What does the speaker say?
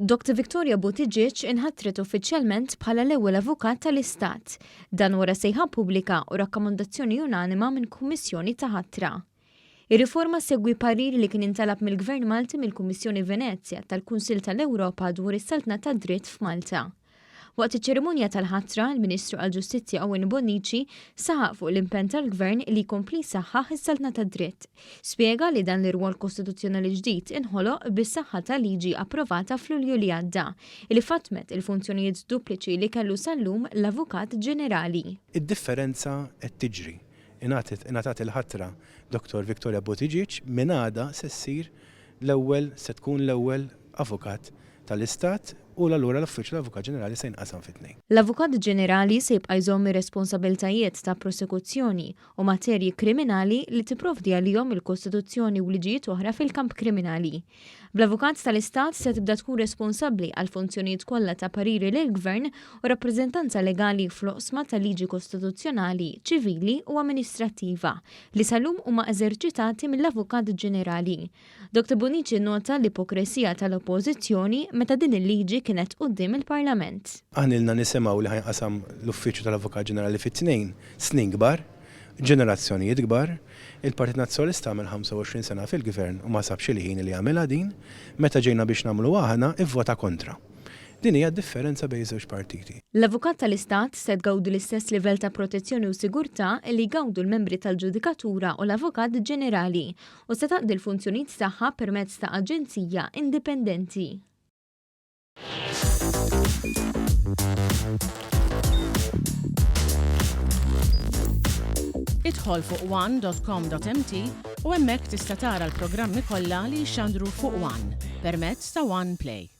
Dr. Victoria Buttigieg inħatret uffiċjalment bħala l-ewwel Avukat tal-Istat, dan wara sejħa pubblika u rakkomandazzjoni unanima minn Kummissjoni ta' ħatra. Ir-riforma segwi parir li kien intalab mill-Gvern Malti mill-Kummissjoni Venezja tal-Kunsill tal-Ewropa dwar is-Saltna tad-Dritt f'Malta. Waqt iċ-ċerimonja tal-ħatra, il-Ministru għall-Ġustizzja Owen Bonnici saħaq fuq l-impenn tal-Gvern li jkompli jsaħħaħ is-Saltna tad-Dritt. Spjega li dan l-irwol kostituzzjonali ġdid inħoloq bis-saħħa tal-liġi approvata fl-Ulju li għadda, li fatmet il-funzjonijiet dupliċi li kellu sal-lum l-Avukat Ġenerali. Id-differenza qed tiġri. Ingħatat il-ħatra Dr. Victoria Buttigieg minn għada se tkun l-ewwel Avukat tal-Istat u l-allura l-Uffiċċju l-Avukat Ġenerali se jinqasam fit-tnejn. L-Avukat Ġenerali se jibqa' jżomm ir-responsabiltajiet ta' prosekuzzjoni u materji kriminali li tipprovdi għalihom il-Kostituzzjoni u liġijiet oħra fil-kamp kriminali. Bl-Avukat tal-Istat se tibda tkun responsabbli għal funzjonijiet kollha ta' pariri lill-Gvern u rappreżentanza legali fl-oqsma ta' liġi kostituzzjonali, ċivili u amministrattiva li sal-lum huma eżerċitati mill-Avukat Ġenerali. Dr. Bonnici nota l-ipokresija tal-Oppożizzjoni meta din il-liġi kienet quddiem il-Parlament. Għanilna nisimgħu li ħajqasam l-Uffiċċju tal-Avukat Ġenerali fit-tnejn snin kbar, ġenerazzjonijiet kbar, il-Partit Nazzjonalista għamel 25 sena fil-Gvern u ma sabx il-ħin li għamilha din, meta ġejna biex nagħmlu aħna ivvota kontra. Din hija differenza bejn żewġ partiti. L-Avukat tal-Istat se tgawdu l-istess livell ta' protezzjoni u sigurtà li jgawdu l-membri tal-Ġudikatura u l-Avukat Ġenerali u se taqdi l-funzjonijiet tagħha permezz ta' aġenzija indipendenti. Idħol fuq one.com.mt u hemmhekk tista' tara l-programmi kollha li jxandru fuq One permezz ta' One Play.